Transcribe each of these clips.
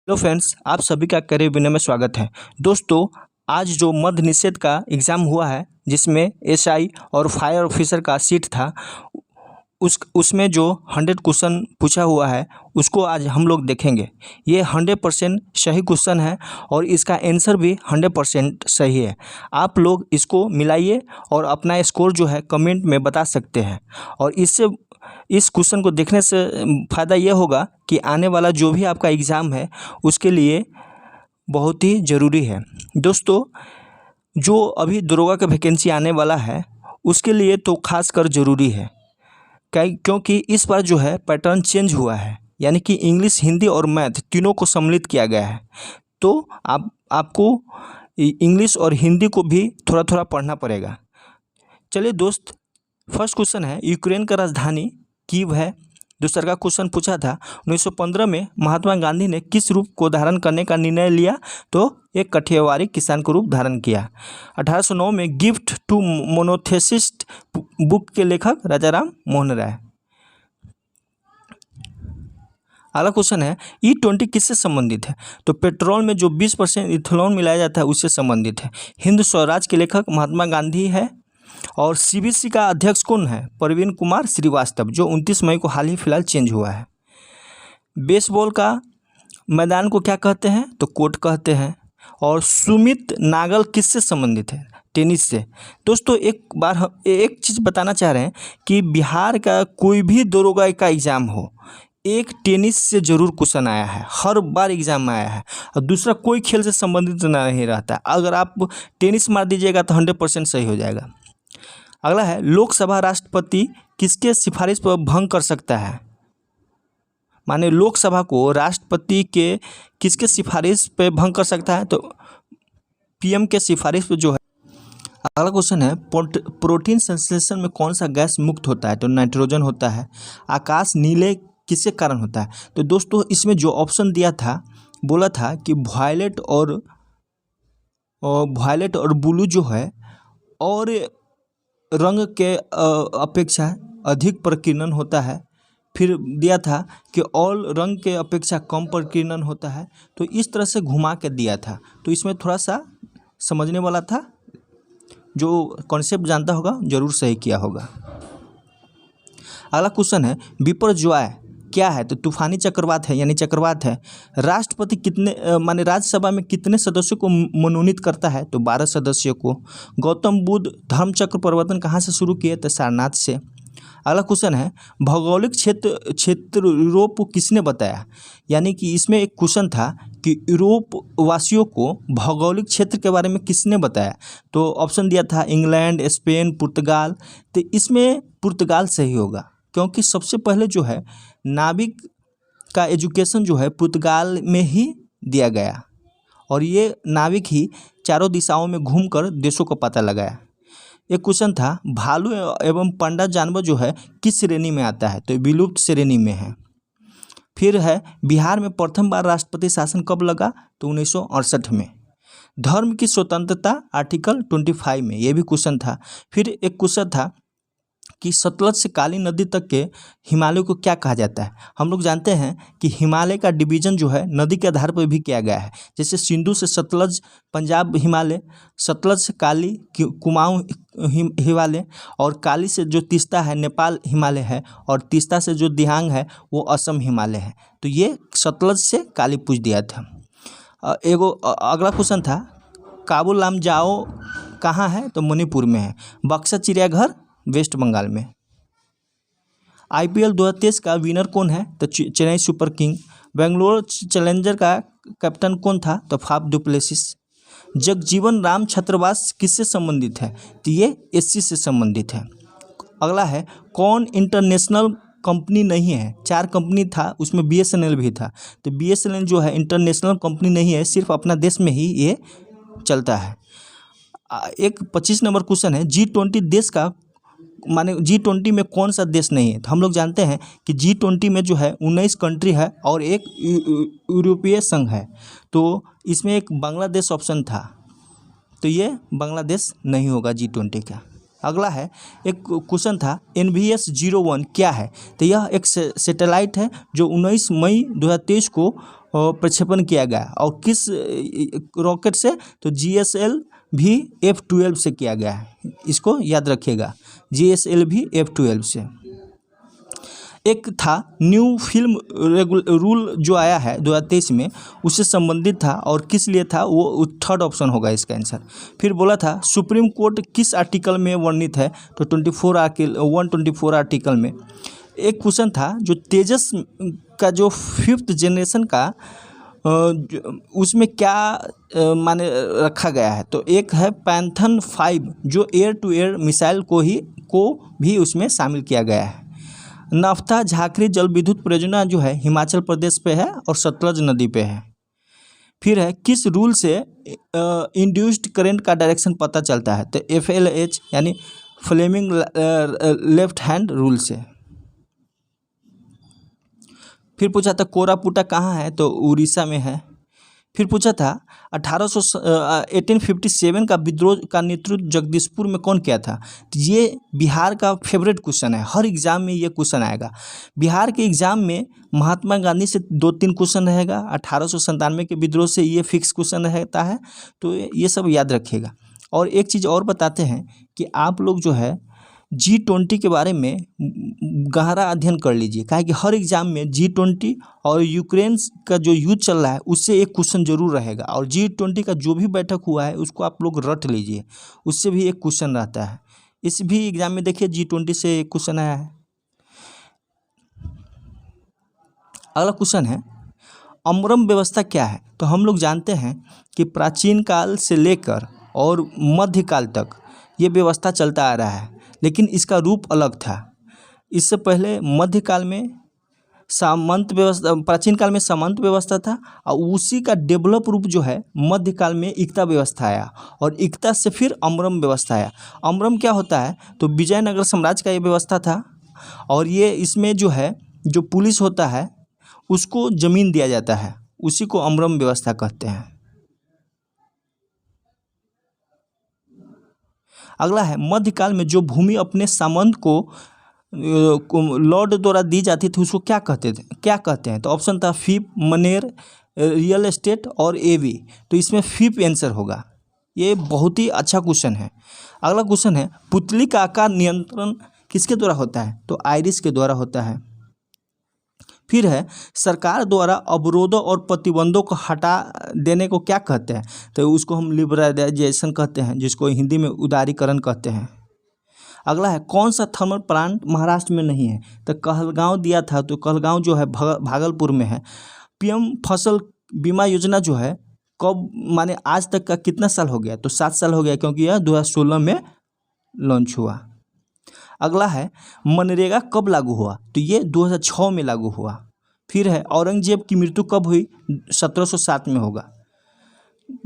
Hello friends, आप सभी का करियर विनय में स्वागत है। दोस्तों, आज जो मद्य निषेध का एग्ज़ाम हुआ है, जिसमें एसआई और फायर ऑफिसर का सीट था, उसमें जो 100 क्वेश्चन पूछा हुआ है, उसको आज हम लोग देखेंगे। ये 100% सही क्वेश्चन है और इसका आंसर भी 100% सही है। आप लोग इसको मिलाइए और अपना स्कोर जो है कमेंट में बता सकते हैं। और इस क्वेश्चन को देखने से फ़ायदा ये होगा कि आने वाला जो भी आपका एग्ज़ाम है, उसके लिए बहुत ही ज़रूरी है। दोस्तों, जो अभी दरोगा का वैकेंसी आने वाला है, उसके लिए तो खासकर ज़रूरी है, क्योंकि इस बार जो है पैटर्न चेंज हुआ है, यानी कि इंग्लिश, हिंदी और मैथ तीनों को सम्मिलित किया गया है। तो आपको इंग्लिश और हिंदी को भी थोड़ा थोड़ा पढ़ना पड़ेगा। चलिए दोस्त, फर्स्ट क्वेश्चन है, यूक्रेन का राजधानी कीव है। दूसरा का क्वेश्चन पूछा था, 1915 में महात्मा गांधी ने किस रूप को धारण करने का निर्णय लिया? तो एक कठियावाड़ी किसान को रूप धारण किया। 1809 में गिफ्ट टू मोनोथेसिस्ट बुक के लेखक राजाराम मोहन राय। अगला क्वेश्चन है, E20 किससे संबंधित है? तो पेट्रोल में जो 20% इथेनॉल मिलाया जाता है, उससे संबंधित है। हिंद स्वराज के लेखक महात्मा गांधी है। और सीबीसी का अध्यक्ष कौन है? प्रवीण कुमार श्रीवास्तव, जो 29 मई को हाल ही फिलहाल चेंज हुआ है। बेसबॉल का मैदान को क्या कहते हैं? तो कोर्ट कहते हैं। और सुमित नागल किससे संबंधित है? टेनिस से। दोस्तों, एक चीज़ बताना चाह रहे हैं कि बिहार का कोई भी दरोगा का एग्ज़ाम हो, एक टेनिस से ज़रूर क्वेश्चन आया है, हर बार एग्ज़ाम में आया है। और दूसरा कोई खेल से संबंधित नहीं रहता। अगर आप टेनिस मार दीजिएगा तो 100% सही हो जाएगा। अगला है, लोकसभा राष्ट्रपति किसके सिफारिश पर भंग कर सकता है? माने लोकसभा को राष्ट्रपति के किसके सिफारिश पे भंग कर सकता है? तो पीएम के सिफारिश पे जो है। अगला क्वेश्चन है, प्रोटीन संश्लेषण में कौन सा गैस मुक्त होता है? तो नाइट्रोजन होता है। आकाश नीले किसके कारण होता है? तो दोस्तों, इसमें जो ऑप्शन दिया था, बोला था कि वायलेट और ब्लू जो है, और रंग के अपेक्षा अधिक प्रकीर्णन होता है। फिर दिया था कि ऑल रंग के अपेक्षा कम प्रकीर्णन होता है। तो इस तरह से घुमा के दिया था। तो इसमें थोड़ा सा समझने वाला था, जो कॉन्सेप्ट जानता होगा ज़रूर सही किया होगा। अगला क्वेश्चन है, बिपरजॉय क्या है? तो तूफानी चक्रवात है, यानी चक्रवात है। राष्ट्रपति माने राज्यसभा में कितने सदस्यों को मनोनीत करता है? तो 12 सदस्यों को। गौतम बुद्ध धर्मचक्र प्रवर्तन कहाँ से शुरू किए? तो सारनाथ से। अगला क्वेश्चन है, भौगोलिक क्षेत्र यूरोप को किसने बताया? यानी कि इसमें एक क्वेश्चन था कि यूरोप वासियों को भौगोलिक क्षेत्र के बारे में किसने बताया? तो ऑप्शन दिया था इंग्लैंड, स्पेन, पुर्तगाल। तो इसमें पुर्तगाल सही होगा, क्योंकि सबसे पहले जो है नाविक का एजुकेशन जो है पुर्तगाल में ही दिया गया, और ये नाविक ही चारों दिशाओं में घूमकर देशों का पता लगाया। एक क्वेश्चन था, भालू एवं पांडा जानवर जो है किस श्रेणी में आता है? तो विलुप्त श्रेणी में है। फिर है, बिहार में प्रथम बार राष्ट्रपति शासन कब लगा? तो 1968 में। धर्म की स्वतंत्रता आर्टिकल 25 में, ये भी क्वेश्चन था। फिर एक क्वेश्चन था कि सतलज से काली नदी तक के हिमालय को क्या कहा जाता है? हम लोग जानते हैं कि हिमालय का डिवीज़न जो है नदी के आधार पर भी किया गया है। जैसे सिंधु से सतलज पंजाब हिमालय, सतलज से काली कुमाऊं हिमालय, और काली से जो तीस्ता है नेपाल हिमालय है, और तीस्ता से जो दिहांग है वो असम हिमालय है। तो ये सतलज से काली पूछ दिया था। अगला क्वेश्चन था, काबुल लामजाओ कहाँ है? तो मणिपुर में है। बक्सा चिड़ियाघर वेस्ट बंगाल में। IPL 2023 का विनर कौन है? तो Chennai super king. Bangalore challenger का कैप्टन कौन था? तो फाफ डुप्लेसिस। जगजीवन राम छात्रावास किससे संबंधित है? तो ये SC से संबंधित है। अगला है, कौन इंटरनेशनल कंपनी नहीं है? 4 कंपनी था, उसमें BSNL भी था। तो BSNL जो है इंटरनेशनल कंपनी नहीं है, सिर्फ अपना देश में ही ये चलता है। एक 25 नंबर क्वेश्चन है, G20 देश का माने G20 में कौन सा देश नहीं है? तो हम लोग जानते हैं कि G20 में जो है 19 कंट्री है और एक यूरोपीय संघ है। तो इसमें एक बांग्लादेश ऑप्शन था, तो ये बांग्लादेश नहीं होगा G20 का। अगला है, एक क्वेश्चन था, NVS-01 क्या है? तो यह एक सैटेलाइट है जो 19 मई 2023 को प्रक्षेपण किया गया और किस रॉकेट से, तो GSLV F-12 से किया गया है। इसको याद रखिएगा, GSLV F-12 से। एक था न्यू फिल्म रूल जो आया है 2023 में, उससे संबंधित था और किस लिए था, वो थर्ड ऑप्शन होगा इसका आंसर। फिर बोला था सुप्रीम कोर्ट किस आर्टिकल में वर्णित है, तो 124 आर्टिकल में। एक क्वेश्चन था जो तेजस का जो 5th जनरेशन का उसमें क्या माने रखा गया है, तो एक है पैंथन 5 जो एयर टू एयर मिसाइल को भी उसमें शामिल किया गया है। नाफ्ता झाकरी जल विद्युत परियोजना जो है हिमाचल प्रदेश पे है और सतलज नदी पे है। फिर है किस रूल से इंड्यूस्ड करंट का डायरेक्शन पता चलता है, तो FLH यानी फ्लेमिंग लेफ्ट हैंड रूल से। फिर पूछा था कोरापुटा कहाँ है, तो उड़ीसा में है। फिर पूछा था 1857 का विद्रोह का नेतृत्व जगदीशपुर में कौन किया था, तो ये बिहार का फेवरेट क्वेश्चन है, हर एग्जाम में ये क्वेश्चन आएगा। बिहार के एग्जाम में महात्मा गांधी से 2-3 क्वेश्चन रहेगा, 1897 के विद्रोह से ये फिक्स क्वेश्चन रहता है, तो ये सब याद रखिएगा। और एक चीज़ और बताते हैं कि आप लोग जो है G20 के बारे में गहरा अध्ययन कर लीजिए, काहे कि हर एग्जाम में G20 और यूक्रेन का जो युद्ध चल रहा है उससे एक क्वेश्चन जरूर रहेगा, और G20 का जो भी बैठक हुआ है उसको आप लोग रट लीजिए, उससे भी एक क्वेश्चन रहता है। इस भी एग्जाम में देखिए G20 से एक क्वेश्चन आया है। अगला क्वेश्चन है अमरम व्यवस्था क्या है, तो हम लोग जानते हैं कि प्राचीन काल से लेकर और मध्यकाल तक ये व्यवस्था चलता आ रहा है, लेकिन इसका रूप अलग था। इससे पहले मध्यकाल में सामंत व्यवस्था, प्राचीन काल में सामंत व्यवस्था था, और उसी का डेवलप रूप जो है मध्यकाल में इक्ता व्यवस्था आया, और इक्ता से फिर अमरम व्यवस्था आया। अमरम क्या होता है, तो विजयनगर साम्राज्य का ये व्यवस्था था, और ये इसमें जो है जो पुलिस होता है उसको ज़मीन दिया जाता है, उसी को अमरम व्यवस्था कहते हैं। अगला है मध्यकाल में जो भूमि अपने सामंत को लॉर्ड द्वारा दी जाती थी उसको क्या कहते हैं, तो ऑप्शन था फीप, मनेर, रियल एस्टेट और एवी, तो इसमें फीप आंसर होगा। ये बहुत ही अच्छा क्वेश्चन है। अगला क्वेश्चन है पुतली का आकार नियंत्रण किसके द्वारा होता है, तो आइरिस के द्वारा होता है। फिर है सरकार द्वारा अवरोधों और प्रतिबंधों को हटा देने को क्या कहते हैं, तो उसको हम लिबरलाइजेशन कहते हैं, जिसको हिंदी में उदारीकरण कहते हैं। अगला है कौन सा थर्मल प्लांट महाराष्ट्र में नहीं है, तो कहलगांव दिया था, तो कहलगांव जो है भागलपुर में है। PM फसल बीमा योजना जो है कब माने आज तक का कितना साल हो गया, तो 7 साल हो गया, क्योंकि यह 2016 में लॉन्च हुआ। अगला है मनरेगा कब लागू हुआ, तो ये 2006 में लागू हुआ। फिर है औरंगजेब की मृत्यु कब हुई, 1707 में होगा।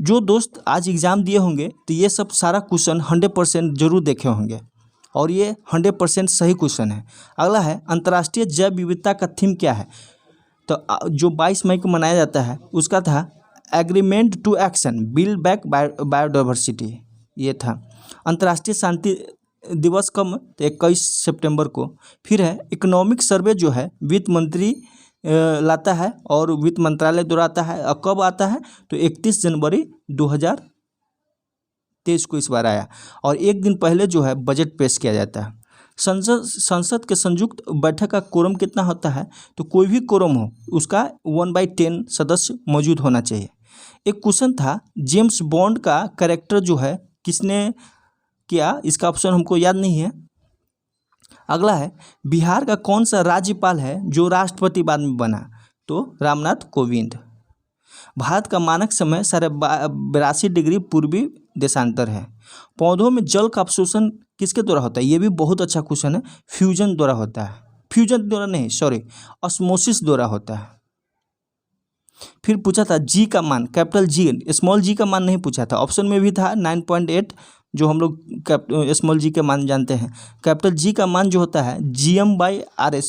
जो दोस्त आज एग्ज़ाम दिए होंगे तो ये सब सारा क्वेश्चन 100% जरूर देखे होंगे, और ये 100% सही क्वेश्चन है। अगला है अंतर्राष्ट्रीय जैव विविधता का थीम क्या है, तो जो 22 मई को मनाया जाता है उसका था agreement to action build back biodiversity, ये था। अंतर्राष्ट्रीय शांति दिवस कब, तो 21 सितंबर को। फिर है इकोनॉमिक सर्वे जो है वित्त मंत्री लाता है और वित्त मंत्रालय द्वारा आता है, और कब आता है, तो 31 जनवरी 2023 को इस बार आया, और एक दिन पहले जो है बजट पेश किया जाता है। संसद के संयुक्त बैठक का कोरम कितना होता है, तो कोई भी कोरम हो उसका 1/10 सदस्य मौजूद होना चाहिए। एक क्वेश्चन था जेम्स बॉन्ड का कैरेक्टर जो है किसने किया, इसका ऑप्शन हमको याद नहीं है। अगला है बिहार का कौन सा राज्यपाल है जो राष्ट्रपति बाद में बना, तो रामनाथ कोविंद। भारत का मानक समय 82.5 डिग्री पूर्वी देशांतर है। पौधों में जल का अवशोषण किसके द्वारा होता है, ये भी बहुत अच्छा क्वेश्चन है, फ्यूजन द्वारा होता है। फ्यूजन द्वारा नहीं, सॉरी, ऑस्मोसिस द्वारा होता है। फिर पूछा था जी का मान, कैपिटल जी, स्मॉल जी का मान नहीं पूछा था, ऑप्शन में भी था 9.8 जो हम लोग स्मॉल जी के मान जानते हैं। कैपिटल जी का मान जो होता है GM/R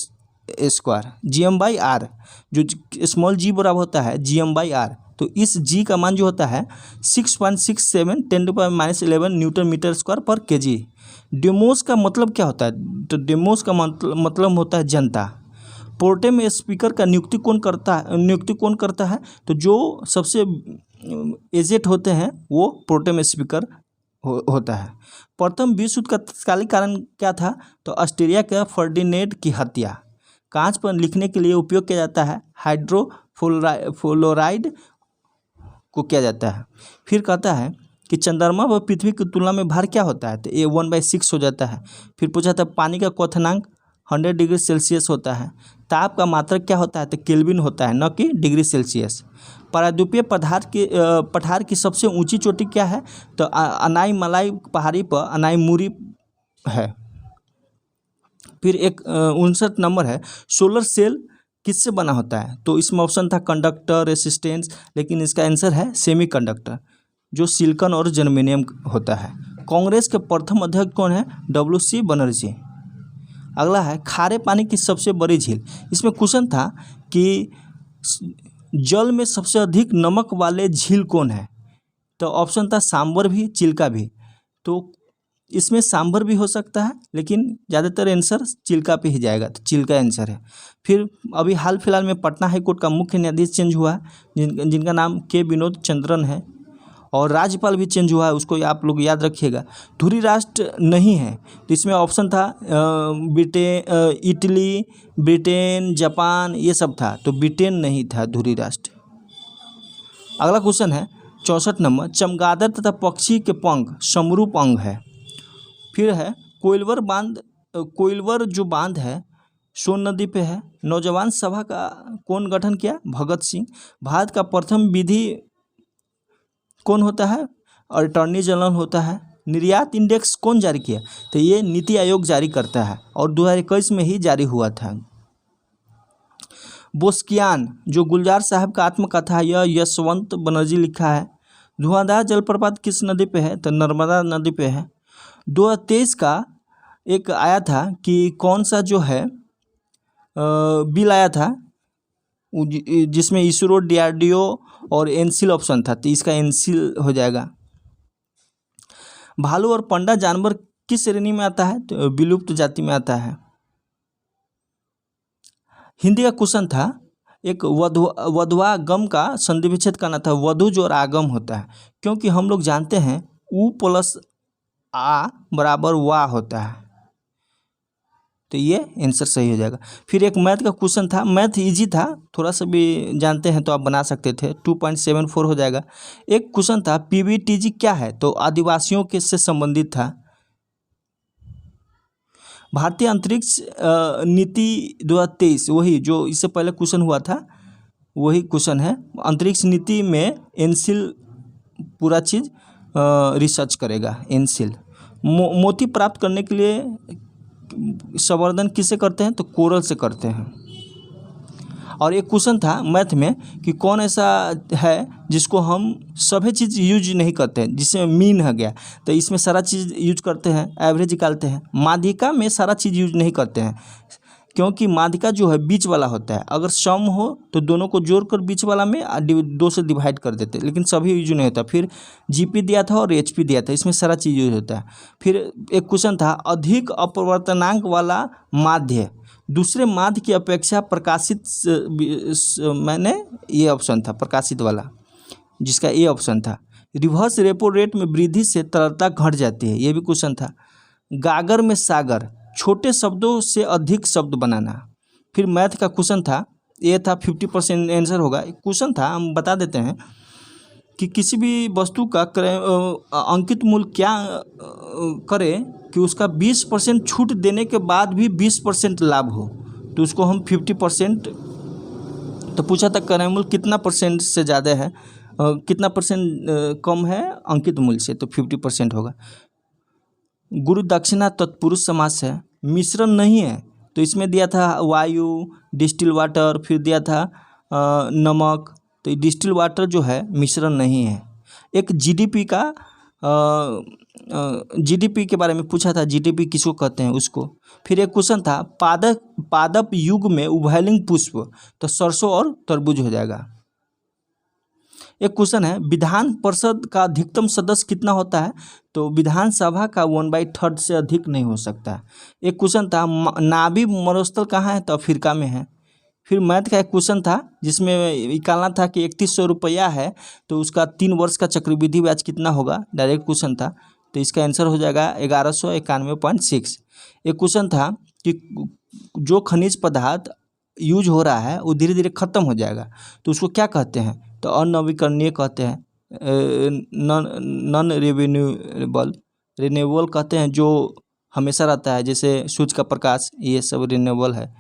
स्क्वायर, GM/R, जो स्मॉल जी बराबर होता है GM/R, तो इस जी का मान जो होता है 6.67 10⁻11 न्यूटन मीटर स्क्वायर पर kg। डेमोस का मतलब क्या होता है, तो डेमोस का मतलब होता है जनता। प्रोटेम स्पीकर का नियुक्ति कौन करता है? तो जो सबसे एजेड होते हैं वो प्रोटेम स्पीकर होता है। प्रथम विश्व युद्ध का तत्कालीन कारण क्या था? तो ऑस्ट्रिया के फर्डिनेंड की हत्या। कांच पर लिखने के लिए उपयोग किया जाता है हाइड्रोफ्लोराइड को किया जाता है। फिर कहता है कि चंद्रमा व पृथ्वी की तुलना में भार क्या होता है? तो ये 1/6 हो जाता है। फिर पूछा था पानी का क्वथनांक 100 डिग्री सेल्सियस होता है। ताप का मात्रक क्या होता है? तो केल्विन होता है, न कि डिग्री सेल्सियस। प्रायद्वीपीय पठार की सबसे ऊंची चोटी क्या है? तो अनाईमलाई पहाड़ी पर अनाईमुरी है। फिर 59 नंबर है, सोलर सेल किससे बना होता है? तो इसमें ऑप्शन था कंडक्टर, रेसिस्टेंस, लेकिन इसका आंसर है सेमीकंडक्टर, जो सिलिकॉन और जर्मेनियम होता है। कांग्रेस के प्रथम अध्यक्ष कौन है? WC बनर्जी। अगला है खारे पानी की सबसे बड़ी झील। इसमें क्वेश्चन था कि जल में सबसे अधिक नमक वाले झील कौन है? तो ऑप्शन था सांबर भी, चिल्का भी। तो इसमें सांभर भी हो सकता है, लेकिन ज़्यादातर आंसर चिल्का पे ही जाएगा, तो चिल्का आंसर है। फिर अभी हाल फिलहाल में पटना हाई कोर्ट का मुख्य न्यायाधीश चेंज हुआ है, जिनका नाम के विनोद चंद्रन है, और राज्यपाल भी चेंज हुआ है, उसको आप लोग याद रखिएगा। धुरी राष्ट्र नहीं है, तो इसमें ऑप्शन था इटली, ब्रिटेन, जापान, ये सब था, तो ब्रिटेन नहीं था धुरी राष्ट्र। अगला क्वेश्चन है 64 नंबर, चमगादड़ तथा पक्षी के पंख समरूप अंग है। फिर है कोइलवर जो बांध है सोन नदी पे है। नौजवान सभा का कौन गठन किया? भगत सिंह। भारत का प्रथम विधि कौन होता है? अटॉर्नी जनरल होता है। निर्यात इंडेक्स कौन जारी किया? तो ये नीति आयोग जारी करता है, और 2021 में ही जारी हुआ था। बोस्कियान जो गुलजार साहब का आत्मकथा है, यह यशवंत बनर्जी लिखा है। धुआंधार जलप्रपात किस नदी पे है? तो नर्मदा नदी पे है। 2023 का एक आया था कि कौन सा जो है बिल आया था जिसमें इसरो, DRDO और एनसील ऑप्शन था, तो इसका एनसील हो जाएगा। भालू और पंडा जानवर किस श्रेणी में आता है? तो विलुप्त जाति में आता है। हिंदी का क्वेश्चन था, एक वधवा गम का संधि विच्छेद करना था। वधु जो और आगम होता है, क्योंकि हम लोग जानते हैं उ प्लस आ बराबर वा होता है, तो ये आंसर सही हो जाएगा। फिर एक मैथ का क्वेश्चन था, मैथ इजी था, थोड़ा सा भी जानते हैं तो आप बना सकते थे, 2.74 हो जाएगा। एक क्वेश्चन था PBTG क्या है? तो आदिवासियों के से संबंधित था। भारतीय अंतरिक्ष नीति 2023, वही जो इससे पहले क्वेश्चन हुआ था, वही क्वेश्चन है। अंतरिक्ष नीति में एनसील पूरा चीज़ रिसर्च करेगा। एनसील मोती प्राप्त करने के लिए संवर्धन किससे करते हैं? तो कोरल से करते हैं। और एक क्वेश्चन था मैथ में कि कौन ऐसा है जिसको हम सभी चीज़ यूज नहीं करते हैं, जिसमें मीन है गया, तो इसमें सारा चीज़ यूज करते हैं, एवरेज निकालते हैं। माध्यिका में सारा चीज़ यूज नहीं करते हैं, क्योंकि माध्यिका जो है बीच वाला होता है, अगर सम हो तो दोनों को जोड़कर बीच वाला में 2 से डिवाइड कर देते हैं, लेकिन सभी यूज नहीं होता। फिर GP दिया था और HP दिया था, इसमें सारा चीज़ यूज होता है। फिर एक क्वेश्चन था अधिक अपवर्तनांक वाला माध्य दूसरे माध्य की अपेक्षा प्रकाशित, मैंने ये ऑप्शन था प्रकाशित वाला, जिसका ये ऑप्शन था। रिवर्स रेपो रेट में वृद्धि से तरलता घट जाती है, ये भी क्वेश्चन था। गागर में सागर छोटे शब्दों से अधिक शब्द बनाना। फिर मैथ का क्वेश्चन था, ये था 50% आंसर होगा। क्वेश्चन था, हम बता देते हैं कि किसी भी वस्तु का अंकित मूल्य क्या करे कि उसका 20% छूट देने के बाद भी 20% लाभ हो, तो उसको हम 50%, तो पूछा था क्रय मूल्य कितना % से ज़्यादा है, कितना % कम है अंकित मूल्य से, तो 50% होगा। गुरु दक्षिणा तत्पुरुष समास है, मिश्रण नहीं है, तो इसमें दिया था वायु, डिस्टिल वाटर, फिर दिया था नमक, तो डिस्टिल वाटर जो है मिश्रण नहीं है। एक GDP का GDP के बारे में पूछा था, GDP किसको कहते हैं उसको। फिर एक क्वेश्चन था पादप युग में उभयलिंग पुष्प, तो सरसों और तरबूज हो जाएगा। एक क्वेश्चन है विधान परिषद का अधिकतम सदस्य कितना होता है, तो विधानसभा का 1/3 से अधिक नहीं हो सकता। एक क्वेश्चन था नाभि मरुस्थल कहाँ है, तो अफ्रीका में है। फिर मैथ का एक क्वेश्चन था जिसमें निकालना था कि 3100 रुपया है तो उसका 3 वर्ष का चक्रवृद्धि ब्याज कितना होगा, डायरेक्ट क्वेश्चन था। तो इसका आंसर हो जाएगा 1191.6। एक क्वेश्चन था कि जो खनिज पदार्थ यूज हो रहा है वो धीरे धीरे ख़त्म हो जाएगा तो उसको क्या कहते हैं, तो अननवीकरणीय कहते हैं, नॉन रिन्यूएबल कहते हैं, जो हमेशा रहता है जैसे सूर्य का प्रकाश, ये सब रिन्यूएबल है।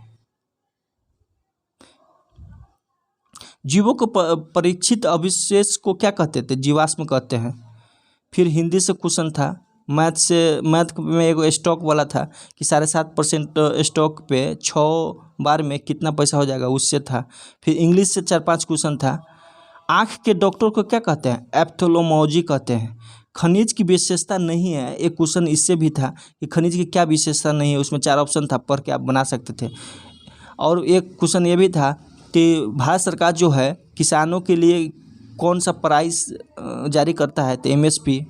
जीवों को परीक्षित अवशेष को क्या कहते थे, जीवाश्म कहते हैं। फिर हिंदी से क्वेश्चन था, मैथ में एक स्टॉक वाला था कि 7.5% स्टॉक पे 6 बार में कितना पैसा हो जाएगा, उससे था। फिर इंग्लिश से 4-5 क्वेश्चन था। आँख के डॉक्टर को क्या कहते हैं, एप्थेल्मोलॉजी कहते हैं। खनिज की विशेषता नहीं है, एक क्वेश्चन इससे भी था कि खनिज की क्या विशेषता नहीं है, उसमें 4 ऑप्शन था, पढ़ के आप बना सकते थे। और एक क्वेश्चन ये भी था कि भारत सरकार जो है किसानों के लिए कौन सा प्राइस जारी करता है, तो MSP।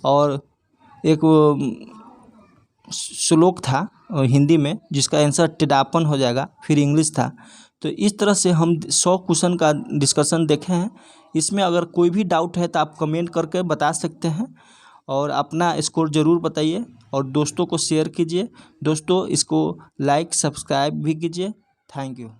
और एक श्लोक था हिंदी में जिसका आंसर टिड्डापन हो जाएगा। फिर इंग्लिश था। तो इस तरह से हम 100 क्वेश्चन का डिस्कशन देखे हैं। इसमें अगर कोई भी डाउट है तो आप कमेंट करके बता सकते हैं और अपना स्कोर ज़रूर बताइए और दोस्तों को शेयर कीजिए। दोस्तों इसको लाइक सब्सक्राइब भी कीजिए। Thank you.